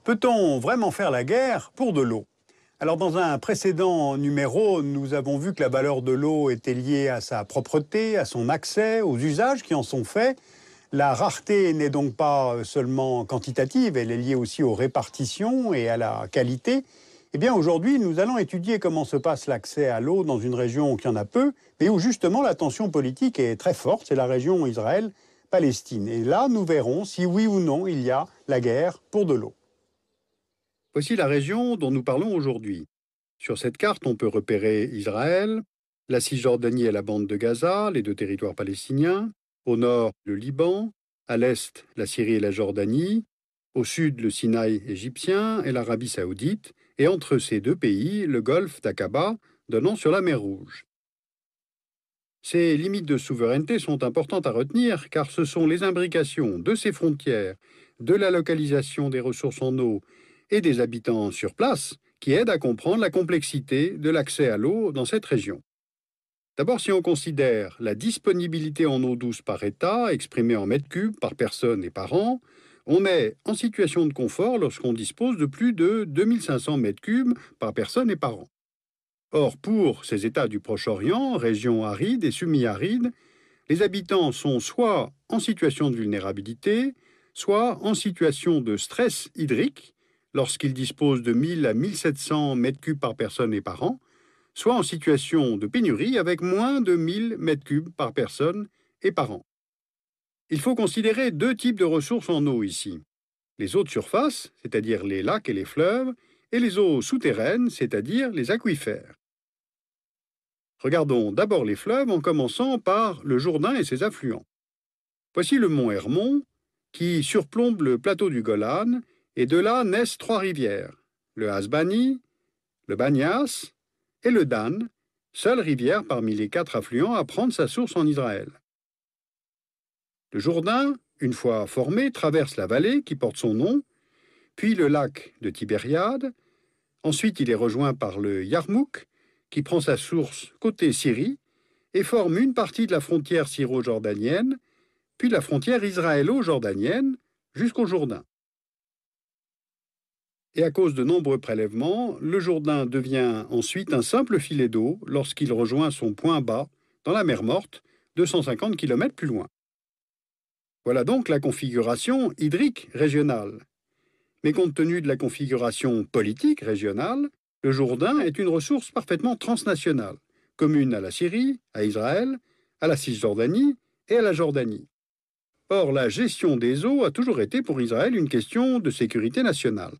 Peut-on vraiment faire la guerre pour de l'eau? Alors dans un précédent numéro, nous avons vu que la valeur de l'eau était liée à sa propreté, à son accès, aux usages qui en sont faits. La rareté n'est donc pas seulement quantitative, elle est liée aussi aux répartitions et à la qualité. Eh bien aujourd'hui, nous allons étudier comment se passe l'accès à l'eau dans une région qui en a peu, mais où justement la tension politique est très forte, c'est la région Israël-Palestine. Et là, nous verrons si oui ou non il y a la guerre pour de l'eau. Voici la région dont nous parlons aujourd'hui. Sur cette carte, on peut repérer Israël, la Cisjordanie et la bande de Gaza, les deux territoires palestiniens, au nord le Liban, à l'est la Syrie et la Jordanie, au sud le Sinaï égyptien et l'Arabie saoudite, et entre ces deux pays le golfe d'Aqaba donnant sur la mer Rouge. Ces limites de souveraineté sont importantes à retenir car ce sont les imbrications de ces frontières, de la localisation des ressources en eau et des habitants sur place qui aident à comprendre la complexité de l'accès à l'eau dans cette région. D'abord, si on considère la disponibilité en eau douce par État, exprimée en mètres cubes par personne et par an, on est en situation de confort lorsqu'on dispose de plus de 2500 mètres cubes par personne et par an. Or, pour ces États du Proche-Orient, régions arides et semi-arides, les habitants sont soit en situation de vulnérabilité, soit en situation de stress hydrique, lorsqu'ils disposent de 1000 à 1700 mètres cubes par personne et par an, soit en situation de pénurie avec moins de 1000 mètres cubes par personne et par an. Il faut considérer deux types de ressources en eau ici. Les eaux de surface, c'est-à-dire les lacs et les fleuves, et les eaux souterraines, c'est-à-dire les aquifères. Regardons d'abord les fleuves en commençant par le Jourdain et ses affluents. Voici le mont Hermon qui surplombe le plateau du Golan et de là naissent trois rivières, le Hasbani, le Banias et le Dan, seule rivière parmi les quatre affluents à prendre sa source en Israël. Le Jourdain, une fois formé, traverse la vallée qui porte son nom, puis le lac de Tibériade. Ensuite, il est rejoint par le Yarmouk, qui prend sa source côté Syrie et forme une partie de la frontière syro-jordanienne, puis la frontière israélo-jordanienne jusqu'au Jourdain. Et à cause de nombreux prélèvements, le Jourdain devient ensuite un simple filet d'eau lorsqu'il rejoint son point bas dans la mer Morte, 250 km plus loin. Voilà donc la configuration hydrique régionale. Mais compte tenu de la configuration politique régionale, le Jourdain est une ressource parfaitement transnationale, commune à la Syrie, à Israël, à la Cisjordanie et à la Jordanie. Or, la gestion des eaux a toujours été pour Israël une question de sécurité nationale.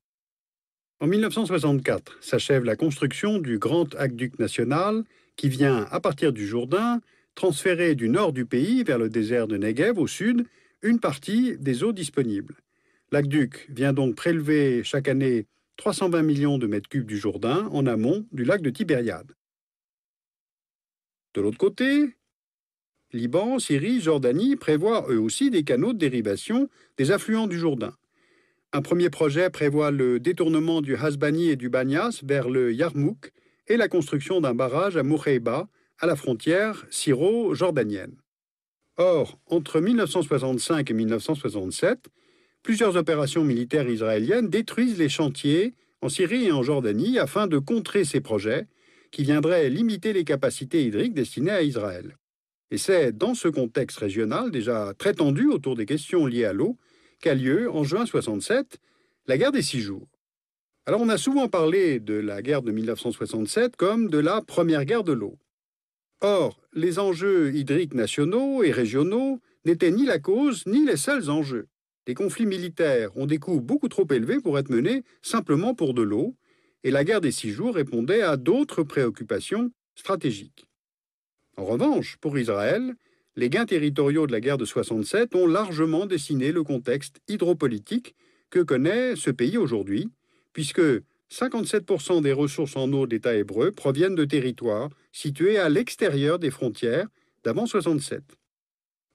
En 1964 s'achève la construction du grand aqueduc national qui vient, à partir du Jourdain, transférer du nord du pays vers le désert de Negev au sud une partie des eaux disponibles. L'aqueduc vient donc prélever chaque année 320 millions de mètres cubes du Jourdain en amont du lac de Tibériade. De l'autre côté, Liban, Syrie, Jordanie prévoient eux aussi des canaux de dérivation des affluents du Jourdain. Un premier projet prévoit le détournement du Hasbani et du Banias vers le Yarmouk et la construction d'un barrage à Moukheiba, à la frontière syro-jordanienne. Or, entre 1965 et 1967, plusieurs opérations militaires israéliennes détruisent les chantiers en Syrie et en Jordanie afin de contrer ces projets qui viendraient limiter les capacités hydriques destinées à Israël. Et c'est dans ce contexte régional déjà très tendu autour des questions liées à l'eau qu'a lieu, en juin 67, la guerre des 6 jours. Alors on a souvent parlé de la guerre de 1967 comme de la première guerre de l'eau. Or, les enjeux hydriques nationaux et régionaux n'étaient ni la cause ni les seuls enjeux. Les conflits militaires ont des coûts beaucoup trop élevés pour être menés simplement pour de l'eau, et la guerre des 6 jours répondait à d'autres préoccupations stratégiques. En revanche, pour Israël, les gains territoriaux de la guerre de 67 ont largement dessiné le contexte hydropolitique que connaît ce pays aujourd'hui, puisque 57% des ressources en eau d'État hébreu proviennent de territoires situés à l'extérieur des frontières d'avant 67.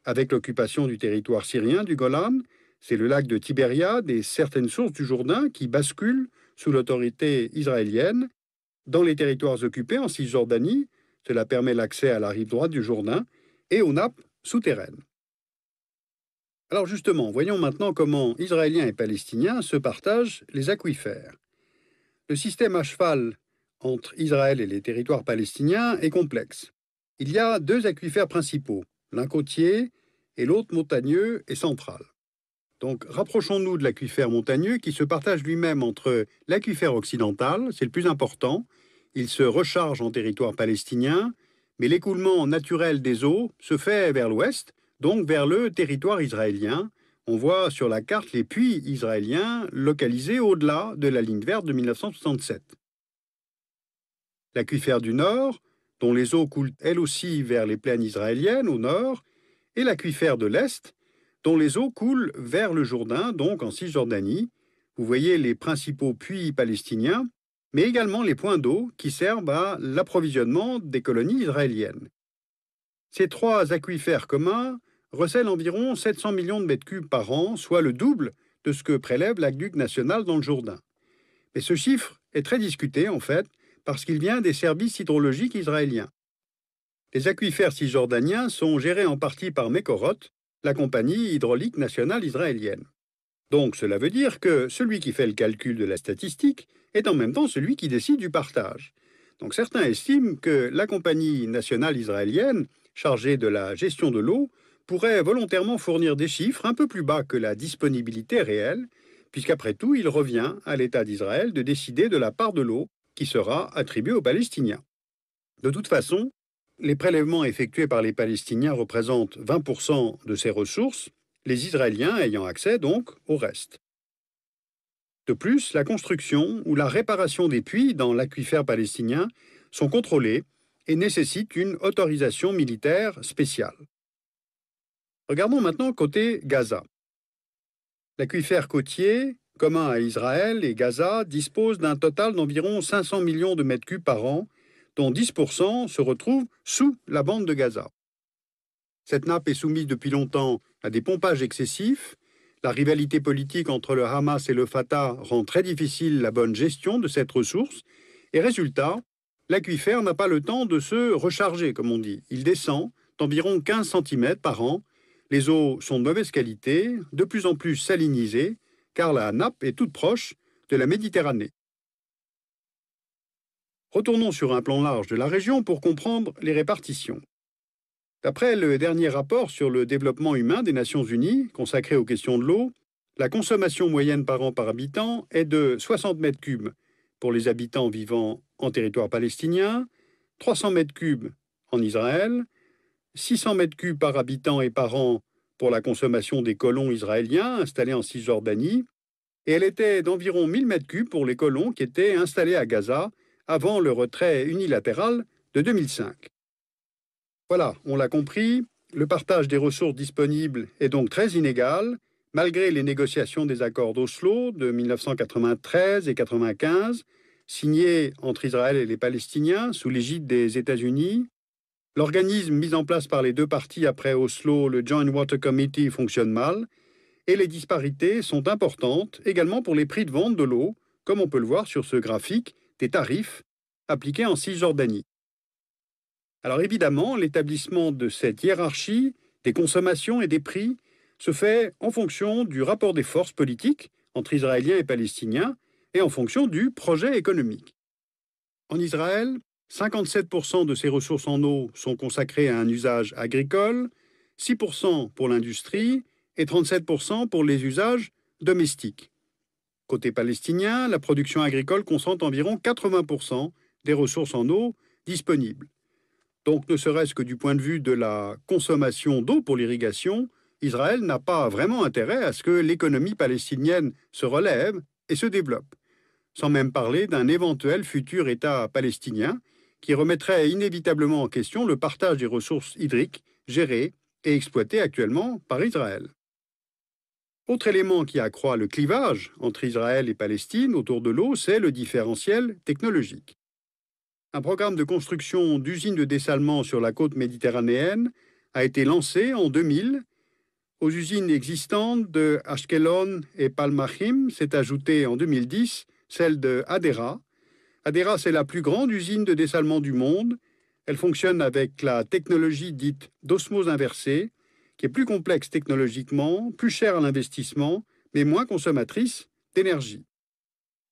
Avec l'occupation du territoire syrien du Golan, c'est le lac de Tibériade et certaines sources du Jourdain qui basculent sous l'autorité israélienne dans les territoires occupés en Cisjordanie. Cela permet l'accès à la rive droite du Jourdain et aux nappes souterraines. Alors justement, voyons maintenant comment Israéliens et Palestiniens se partagent les aquifères. Le système à cheval entre Israël et les territoires palestiniens est complexe. Il y a deux aquifères principaux, l'un côtier et l'autre montagneux et central. Donc rapprochons-nous de l'aquifère montagneux qui se partage lui-même entre l'aquifère occidental, c'est le plus important, il se recharge en territoire palestinien, mais l'écoulement naturel des eaux se fait vers l'ouest, donc vers le territoire israélien. On voit sur la carte les puits israéliens localisés au-delà de la ligne verte de 1967. L'aquifère du nord, dont les eaux coulent elles aussi vers les plaines israéliennes au nord, et l'aquifère de l'est, dont les eaux coulent vers le Jourdain, donc en Cisjordanie. Vous voyez les principaux puits palestiniens, mais également les points d'eau qui servent à l'approvisionnement des colonies israéliennes. Ces trois aquifères communs recèlent environ 700 millions de mètres cubes par an, soit le double de ce que prélève l'aqueduc national dans le Jourdain. Mais ce chiffre est très discuté, en fait, parce qu'il vient des services hydrologiques israéliens. Les aquifères cisjordaniens sont gérés en partie par Mekorot, la compagnie hydraulique nationale israélienne. Donc cela veut dire que celui qui fait le calcul de la statistique est en même temps celui qui décide du partage. Donc certains estiment que la compagnie nationale israélienne, chargée de la gestion de l'eau, pourrait volontairement fournir des chiffres un peu plus bas que la disponibilité réelle, puisqu'après tout, il revient à l'État d'Israël de décider de la part de l'eau qui sera attribuée aux Palestiniens. De toute façon, les prélèvements effectués par les Palestiniens représentent 20% de ces ressources, les Israéliens ayant accès donc au reste. De plus, la construction ou la réparation des puits dans l'aquifère palestinien sont contrôlés et nécessitent une autorisation militaire spéciale. Regardons maintenant côté Gaza. L'aquifère côtier, commun à Israël et Gaza, dispose d'un total d'environ 500 millions de mètres cubes par an, dont 10% se retrouvent sous la bande de Gaza. Cette nappe est soumise depuis longtemps à des pompages excessifs. La rivalité politique entre le Hamas et le Fatah rend très difficile la bonne gestion de cette ressource. Et résultat, l'aquifère n'a pas le temps de se recharger, comme on dit. Il descend d'environ 15 cm par an. Les eaux sont de mauvaise qualité, de plus en plus salinisées, car la nappe est toute proche de la Méditerranée. Retournons sur un plan large de la région pour comprendre les répartitions. D'après le dernier rapport sur le développement humain des Nations Unies, consacré aux questions de l'eau, la consommation moyenne par an par habitant est de 60 mètres cubes pour les habitants vivant en territoire palestinien, 300 mètres cubes en Israël, 600 mètres cubes par habitant et par an pour la consommation des colons israéliens installés en Cisjordanie, et elle était d'environ 1000 mètres cubes pour les colons qui étaient installés à Gaza avant le retrait unilatéral de 2005. Voilà, on l'a compris, le partage des ressources disponibles est donc très inégal, malgré les négociations des accords d'Oslo de 1993 et 1995, signés entre Israël et les Palestiniens sous l'égide des États-Unis. L'organisme mis en place par les deux parties après Oslo, le Joint Water Committee, fonctionne mal, et les disparités sont importantes également pour les prix de vente de l'eau, comme on peut le voir sur ce graphique des tarifs appliqués en Cisjordanie. Alors évidemment, l'établissement de cette hiérarchie des consommations et des prix se fait en fonction du rapport des forces politiques entre Israéliens et Palestiniens et en fonction du projet économique. En Israël, 57% de ses ressources en eau sont consacrées à un usage agricole, 6% pour l'industrie et 37% pour les usages domestiques. Côté palestinien, la production agricole concentre environ 80% des ressources en eau disponibles. Donc, ne serait-ce que du point de vue de la consommation d'eau pour l'irrigation, Israël n'a pas vraiment intérêt à ce que l'économie palestinienne se relève et se développe, sans même parler d'un éventuel futur État palestinien qui remettrait inévitablement en question le partage des ressources hydriques gérées et exploitées actuellement par Israël. Autre élément qui accroît le clivage entre Israël et Palestine autour de l'eau, c'est le différentiel technologique. Un programme de construction d'usines de dessalement sur la côte méditerranéenne a été lancé en 2000. Aux usines existantes de Ashkelon et Palmachim s'est ajoutée en 2010 celle de Hadera. Hadera, c'est la plus grande usine de dessalement du monde. Elle fonctionne avec la technologie dite d'osmose inversée, qui est plus complexe technologiquement, plus chère à l'investissement, mais moins consommatrice d'énergie.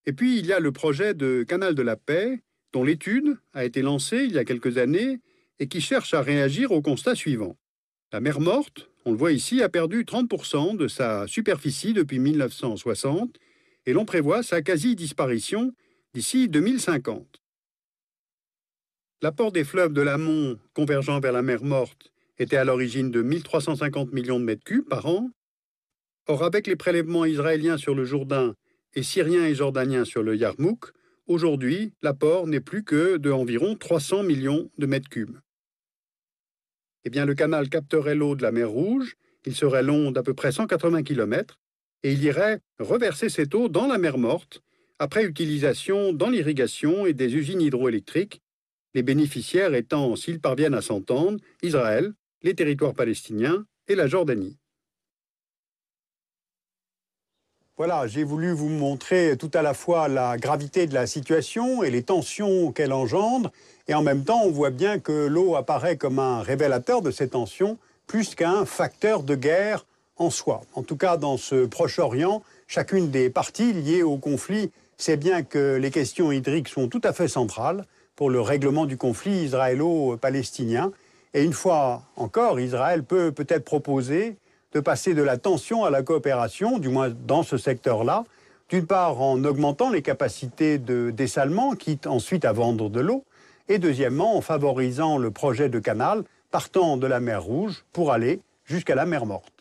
Et puis, il y a le projet de Canal de la Paix, dont l'étude a été lancée il y a quelques années et qui cherche à réagir au constat suivant. La mer Morte, on le voit ici, a perdu 30% de sa superficie depuis 1960 et l'on prévoit sa quasi-disparition d'ici 2050. L'apport des fleuves de l'amont convergeant vers la mer Morte était à l'origine de 1350 millions de mètres cubes par an. Or, avec les prélèvements israéliens sur le Jourdain et syriens et jordaniens sur le Yarmouk, aujourd'hui, l'apport n'est plus que d'environ 300 millions de mètres cubes. Eh bien, le canal capterait l'eau de la mer Rouge, il serait long d'à peu près 180 km, et il irait reverser cette eau dans la mer Morte, après utilisation dans l'irrigation et des usines hydroélectriques, les bénéficiaires étant, s'ils parviennent à s'entendre, Israël, les territoires palestiniens et la Jordanie. Voilà, j'ai voulu vous montrer tout à la fois la gravité de la situation et les tensions qu'elle engendre. Et en même temps, on voit bien que l'eau apparaît comme un révélateur de ces tensions, plus qu'un facteur de guerre en soi. En tout cas, dans ce Proche-Orient, chacune des parties liées au conflit sait bien que les questions hydriques sont tout à fait centrales pour le règlement du conflit israélo-palestinien. Et une fois encore, Israël peut peut-être proposer de passer de la tension à la coopération, du moins dans ce secteur-là, d'une part en augmentant les capacités de dessalement, quitte ensuite à vendre de l'eau, et deuxièmement en favorisant le projet de canal partant de la mer Rouge pour aller jusqu'à la mer Morte.